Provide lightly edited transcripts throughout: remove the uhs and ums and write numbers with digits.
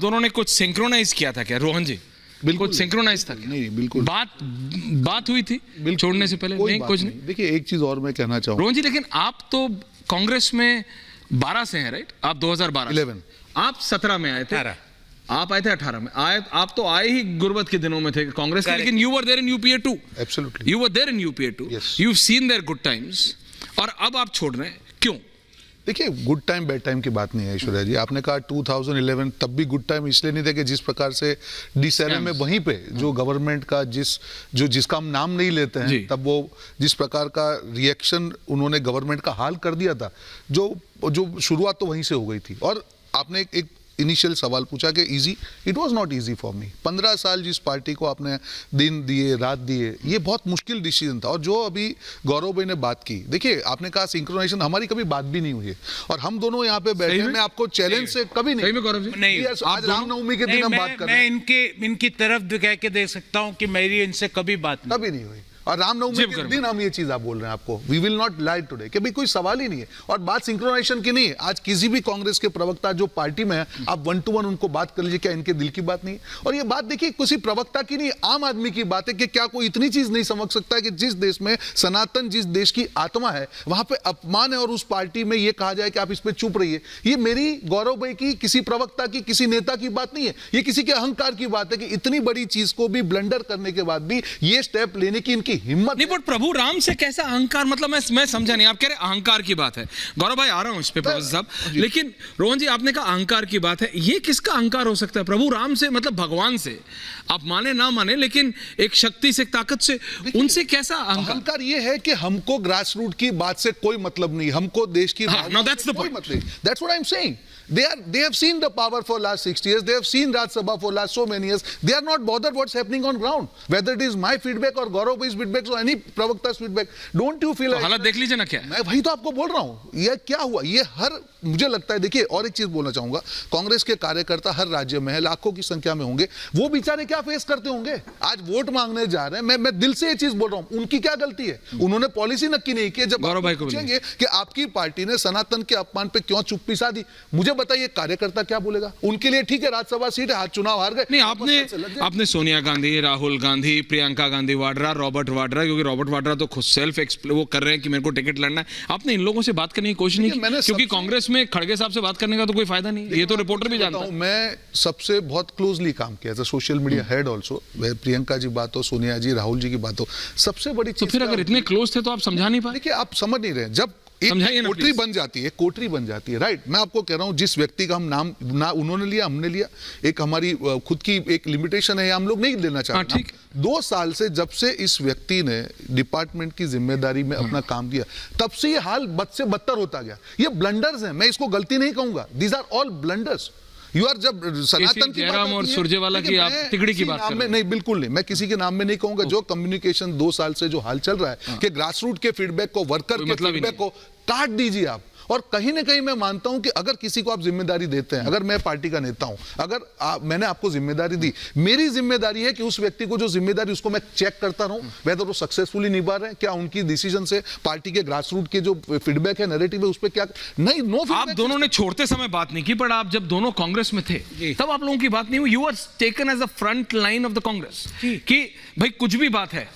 दोनों ने कुछ सिंक्रोनाइज किया था क्या रोहन जी? बिल्कुल कुछ सिंक्रोनाइज था क्या? नहीं, बिल्कुल बात हुई थी छोड़ने से पहले? नहीं, कुछ नहीं। देखिए एक चीज और मैं कहना चाहूँगा रोहन जी, लेकिन आप तो कांग्रेस में 12 से हैं, राइट? आप 2012 11 आप 17 में आए थे, आप आए थे 18 में। आप तो आए ही गुर्बत के दिनों में थे कांग्रेस के, लेकिन you were there in UPA two. Absolutely you were there in UPA two, you have seen there good times, और अब आप छोड़ रहे हैं, क्यों? देखिए गुड टाइम बैड टाइम की बात नहीं है ऐश्वर्या जी। आपने कहा 2011 तब भी गुड टाइम इसलिए नहीं थे कि जिस प्रकार से D7 में वहीं पे जो गवर्नमेंट का जिसका हम नाम नहीं लेते हैं, तब वो जिस प्रकार का रिएक्शन उन्होंने गवर्नमेंट का हाल कर दिया था, जो शुरुआत तो वहीं से हो गई थी। और आपने एक इनिशियल सवाल पूछा कि easy, it was not easy for me. 15 साल जिस पार्टी को आपने दिन दिए रात दिए, ये बहुत मुश्किल डिसीजन था। और जो अभी गौरव भाई ने बात की, देखिए आपने कहा सिंक्रोनाइजेशन, हमारी कभी बात भी नहीं हुई है और हम दोनों यहाँ पे बैठे, मैं आपको चैलेंज से कभी नहीं, गौरव जी नहीं, आज रामनवमी के दिन हम बात कर रहे हैं। मैं इनकी तरफ कह के देख सकता हूँ कि मेरी इनसे कभी बात नहीं, कभी नहीं हुई। और रामनवमी के दिन हम ये चीज आप बोल रहे हैं आपको, we will not lie today, कि भाई कोई सवाल ही नहीं है। और बात सिंक्रोनाइजेशन की नहीं है। आज किसी भी कांग्रेस के प्रवक्ता जो पार्टी में है, आप 1 to 1 उनको बात कर लीजिए, क्या इनके दिल की बात नहीं है? और ये बात देखिए किसी प्रवक्ता की नहीं, आम आदमी की बात है कि क्या कोई इतनी चीज नहीं समझ सकता है कि जिस देश में सनातन, जिस देश की आत्मा है, वहां पे अपमान है और उस पार्टी में ये कहा जाए कि आप इस पे चुप रहिए। ये मेरी, गौरव भाई की, किसी प्रवक्ता की, किसी नेता की बात नहीं है, ये किसी के अहंकार की बात है कि इतनी बड़ी चीज को भी ब्लंडर करने के बाद भी ये स्टेप लेने की इनकी हिम्मत नहीं। बट प्रभु राम से कैसा अहंकार? मतलब मैं समझा नहीं। आप कह रहे अहंकार की बात है, गौरव भाई आ रहा हूं इस पे साहब, लेकिन रोहन जी आपने कहा अहंकार की बात है, ये किसका अहंकार हो सकता है? प्रभु राम से, मतलब भगवान से, आप माने ना माने, लेकिन एक शक्ति से, एक ताकत से, उनसे कैसा अहंकार? ये है कि हमको ग्रास रूट की बात से कोई मतलब नहीं, हमको देश की now that's the point. That's what I'm saying. They have seen the power for last 60 years. They have seen Raj Sabha for last so many years. They are not bothered what's happening on ground. Whether it is my feedback or Gaurav bhai's feedback or any प्रवक्ता's feedback. Don't you feel? हालत देख लीजिए ना क्या। मैं वही तो आपको बोल रहा हूँ, ये क्या हुआ, ये हर, मुझे लगता है, देखिए और एक चीज बोलना चाहूंगा, कांग्रेस के कार्यकर्ता हर राज्य में है, लाखों की संख्या में होंगे, वो बेचारे क्या फेस करते होंगे? आज वोट मांगने जा रहे हैं, मैं दिल से ये चीज बोल रहा हूँ, उनकी क्या गलती है? उन्होंने पॉलिसी नक्की नहीं की। जब गौरव भाई को पूछेंगे कि आपकी पार्टी ने सनातन के अपमान पे क्यों चुप्पी साधी, मुझे बताइए कार्यकर्ता क्या बोलेगा? उनके लिए ठीक है, राज्यसभा सीट है, हाथ चुनाव हार गए। नहीं, आपने सोनिया गांधी, राहुल गांधी, प्रियंका गांधी वाड्रा, रॉबर्ट वाड्रा, क्योंकि रॉबर्ट वाड्रा तो खुद सेल्फ वो कर रहे हैं कि मेरे को टिकट लड़ना है, आपने इन लोगों से बात करने की कोशिश नहीं की? क्योंकि कांग्रेस में खड़गे साहब से बात करने का तो कोई फायदा नहीं, ये तो रिपोर्टर भी जानता है। मैं सबसे बहुत क्लोजली काम किया था, social media head also, Priyanka ji बात हो, सोनिया जी, राहुल जी की बात हो, सबसे बड़ी चीज। तो फिर अगर इतने क्लोज थे तो आप समझा नहीं पाए? देखिए आप समझ नहीं रहे, जब कोटरी बन जाती है, राइट? मैं आपको कह रहा हूं, जिस व्यक्ति का हम नाम ना उन्होंने लिया, हमने लिया, एक हमारी खुद की एक लिमिटेशन है, हम लोग नहीं लेना चाहते। 2 साल से जब से इस व्यक्ति ने डिपार्टमेंट की जिम्मेदारी में अपना काम किया, तब से ये हाल बद से बदतर होता गया। ये ब्लंडर्स हैं, मैं इसको गलती नहीं कहूंगा, these are all blunders. You are, जब सनातन की बात और सुरजेवाला की, आप तिगड़ी की बात कर रहे हैं। नहीं, बिल्कुल नहीं, मैं किसी के नाम में नहीं कहूंगा। जो कम्युनिकेशन 2 साल से जो हाल चल रहा है कि ग्रास रूट के फीडबैक को, वर्कर के फीडबैक को काट दीजिए आप। और कहीं ना कहीं मैं मानता हूं कि अगर किसी को आप जिम्मेदारी देते हैं, अगर मैं पार्टी का नेता हूं, अगर मैंने आपको जिम्मेदारी दी, मेरी जिम्मेदारी है कि उस व्यक्ति को जो जिम्मेदारी, उसको मैं चेक करता रहूं, वेदर वो सक्सेसफुली निभा रहे हैं, क्या उनकी डिसीजन से पार्टी के ग्रास रूट के जो फीडबैक है, नैरेटिव है, उस पर क्या नहीं। नो, आप दोनों ने छोड़ते समय बात नहीं की, पर आप जब दोनों कांग्रेस में थे तब आप लोगों की बात नहीं हुई। You are taken as a front line of the Congress कि भाई कुछ भी बात है,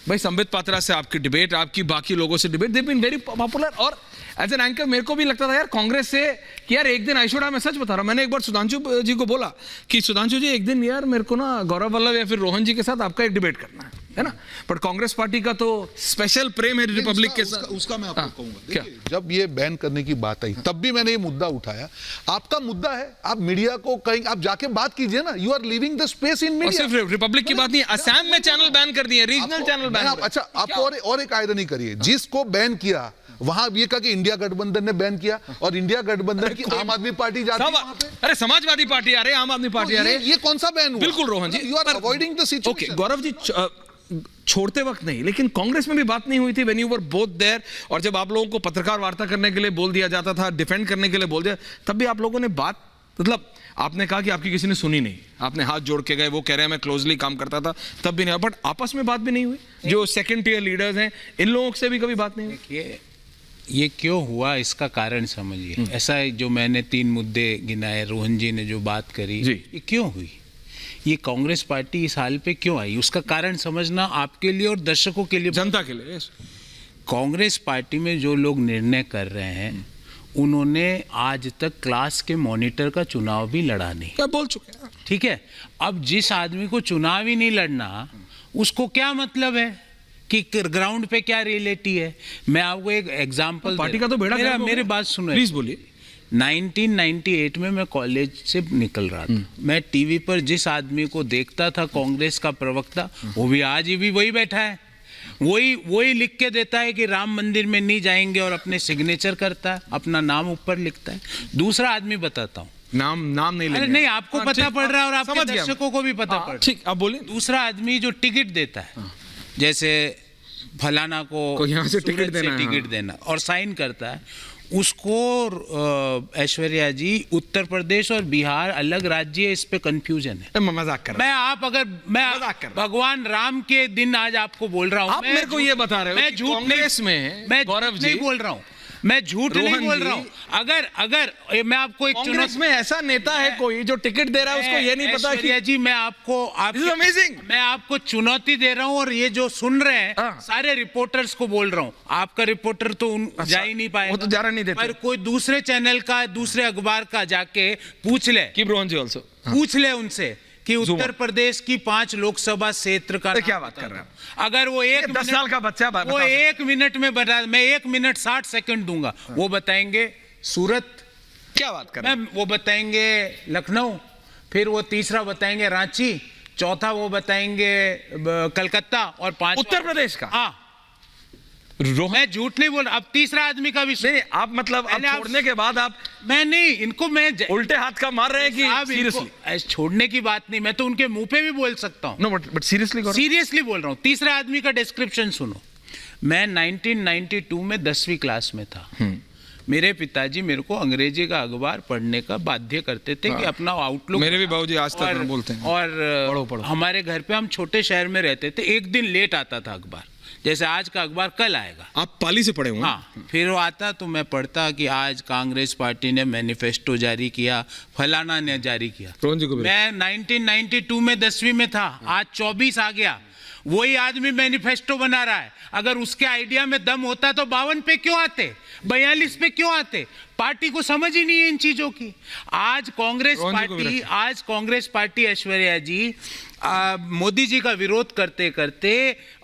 भाई संबित पात्रा से आपकी डिबेट, आपकी बाकी लोगों से debate, they been very popular. और एज एन एंकर मेरे को भी लगता था यार कांग्रेस से कि यार एक दिन आई शुड, मैं सच बता रहा हूं, मैंने एक बार सुधांशु जी को बोला कि सुधांशु जी एक दिन यार मेरे को ना गौरव वल्लभ या फिर रोहन जी के साथ आपका एक डिबेट करना है ना? पर कांग्रेस पार्टी का तो स्पेशल प्रेम है रिपब्लिक के साथ। उसका मैं आपको कहूंगा, जब ये बैन करने की बात आई तब भी मैंने ये मुद्दा उठाया। आपका मुद्दा है, आप मीडिया को कहीं आप जाके बात कीजिए ना, you are living the space in media. सिर्फ रिपब्लिक की बात नहीं, असम में चैनल बैन कर दिए, रीजनल चैनल बैन। अच्छा, आपको और एक आयरनी करिए, जिसको बैन किया वहां ये कहा कि इंडिया गठबंधन ने बैन किया, और इंडिया गठबंधन की आम आदमी पार्टी जाती है वहां पे। अरे समाजवादी पार्टी आ रही है, आम आदमी पार्टी आ रही है, ये कौन सा बैन हुआ? बिल्कुल Rohan ji, you are avoiding the situation. Okay Gaurav ji, छोड़ते वक्त नहीं, लेकिन कांग्रेस में भी बात नहीं हुई थी when you were both there, और जब आप लोगों को पत्रकार वार्ता करने के लिए बोल दिया जाता था, डिफेंड करने के लिए बोल दिया, तब भी आप लोगों ने बात, मतलब आपने कहा कि आपकी किसी ने सुनी नहीं, आपने हाथ जोड़ के गए, वो कह रहे हैं मैं क्लोजली काम करता था, तब भी नहीं, बट आपस में बात भी नहीं हुई। जो सेकंड टियर लीडर्स हैं, इन लोगों से भी कभी बात नहीं हुई। ये क्यों हुआ इसका कारण समझिए। ऐसा है, जो मैंने 3 मुद्दे गिनाए, रोहन जी ने जो बात करी, ये क्यों हुई, ये कांग्रेस पार्टी इस हाल पे क्यों आई, उसका कारण समझना आपके लिए और दर्शकों के लिए, जनता के लिए। कांग्रेस पार्टी में जो लोग निर्णय कर रहे हैं उन्होंने आज तक क्लास के मॉनिटर का चुनाव भी लड़ा नहीं। क्या बोल चुके हैं, ठीक है। अब जिस आदमी को चुनाव ही नहीं लड़ना, उसको क्या मतलब है कि ग्राउंड पे क्या रियलिटी है। मैं आपको एक एग्जांपल, पार्टी का तो बेड़ा मेरे बात सुनो प्लीज बोलिए। 1998 में मैं कॉलेज से निकल रहा था, मैं टीवी पर जिस आदमी को देखता था कांग्रेस का प्रवक्ता, वो भी आज भी वही बैठा है, वही लिख के देता है कि राम मंदिर में नहीं जाएंगे और अपने सिग्नेचर करता है, अपना नाम ऊपर लिखता है। दूसरा आदमी बताता हूँ, नाम नहीं अरे लेंगे। नहीं, आपको पता पड़ रहा है और आपके समझ गया। दर्शकों को भी पता पड़ रहा है। ठीक, आप बोलिए। दूसरा आदमी जो टिकट देता है, जैसे फलाना को यहाँ से टिकट सूरत देना है, टिकट देना और साइन करता है, उसको ऐश्वर्या जी उत्तर प्रदेश और बिहार अलग राज्य है, इस पे कंफ्यूजन है। मैं मजाक कर रहा मजाक कर रहा भगवान राम के दिन आज आपको बोल रहा हूँ, आप मेरे को ये बता रहे हो मैं कि झूठ कांग्रेस में मैं गौरव जी नहीं बोल रहा हूँ, मैं झूठ नहीं बोल रहा हूँ। अगर मैं आपको एक कांग्रेस में ऐसा नेता है कोई जो टिकट दे रहा है, उसको ये नहीं पता कि ऐश्वर्या जी, मैं आपको चुनौती दे रहा हूँ, और ये जो सुन रहे हैं सारे रिपोर्टर्स को बोल रहा हूँ, आपका रिपोर्टर तो जा ही नहीं पाएगा, वो तो जाना नहीं देते। पर कोई दूसरे चैनल का, दूसरे अखबार का जाके पूछ ले, कीप रोहन जी आल्सो, पूछ ले उनसे कि उत्तर प्रदेश की 5 लोकसभा क्षेत्र का क्या बात कर रहे हैं। अगर वो 10 साल का बच्चा वो 1 मिनट में बता, मैं 1 मिनट 60 सेकंड दूंगा, वो बताएंगे सूरत, क्या बात कर रहे हैं, वो बताएंगे लखनऊ, फिर वो तीसरा बताएंगे रांची, चौथा वो बताएंगे कलकत्ता, और 5 उत्तर प्रदेश का। हाँ, मैं झूठ नहीं बोल रहा। अब तीसरा आदमी का भी नहीं, आप मतलब अब छोड़ने के बाद आप, मैं नहीं, इनको मैं उल्टे हाथ का मार रहे हैं कि सीरियसली? छोड़ने की बात नहीं, मैं तो उनके मुंह पे भी बोल सकता हूँ। नो, बट सीरियसली बोल रहा हूँ। तीसरा आदमी का डिस्क्रिप्शन सुनो। मैं 1992 में 10वीं क्लास में था। मेरे पिताजी मेरे को अंग्रेजी का अखबार पढ़ने का बाध्य करते थे कि अपना आउटलुक, मेरे भी बाबूजी आज तक बोलते हैं, और पढ़ो। हमारे घर पे, हम छोटे शहर में रहते थे, एक दिन लेट आता था अखबार, जैसे आज का अखबार कल आएगा। आप पाली से पढ़े होंगे? हाँ, फिर वो आता तो मैं पढ़ता कि आज कांग्रेस पार्टी ने मैनिफेस्टो जारी किया, फलाना ने जारी किया। मैं 1992 में 10वीं में था, आज 24 आ गया, वही आदमी मैनिफेस्टो बना रहा है। अगर उसके आइडिया में दम होता तो 52 पे क्यों आते, 42 पे क्यों आते? पार्टी को समझ ही नहीं है इन चीजों की। आज कांग्रेस पार्टी ऐश्वर्या जी मोदी जी का विरोध करते करते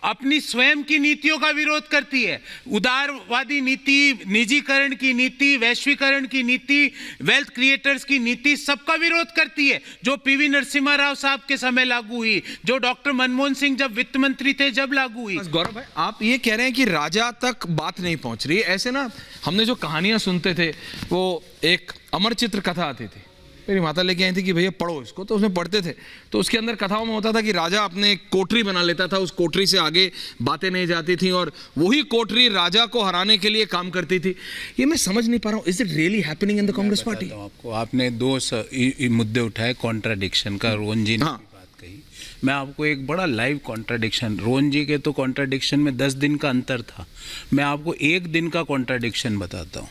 अपनी स्वयं की नीतियों का विरोध करती है। उदारवादी नीति, निजीकरण की नीति, वैश्वीकरण की नीति, वेल्थ क्रिएटर्स की नीति, सबका विरोध करती है, जो पीवी नरसिम्हा राव साहब के समय लागू हुई, जो डॉक्टर मनमोहन सिंह जब वित्त मंत्री थे जब लागू हुई। गौरव भाई, आप ये कह रहे हैं कि राजा तक बात नहीं पहुंच रही। ऐसे ना, हमने जो कहानियां सुनते थे, वो एक अमर चित्र कथा आती थी, मेरी माता लेके आई थी कि भैया पढ़ो इसको, तो उसमें पढ़ते थे, तो उसके अंदर कथाओं में होता था कि राजा अपने कोठरी बना लेता था, उस कोठरी से आगे बातें नहीं जाती थी, और वही कोठरी राजा को हराने के लिए काम करती थी। ये मैं समझ नहीं पा रहा हूँ, is it really happening in the Congress party? आपको, आपने 2 मुद्दे उठाए कॉन्ट्राडिक्शन का, रोहन जी ने बात कही, मैं आपको एक बड़ा लाइव कॉन्ट्राडिक्शन, रोहन जी के तो कॉन्ट्राडिक्शन में 10 दिन का अंतर था, मैं आपको 1 दिन का कॉन्ट्राडिक्शन बताता हूँ।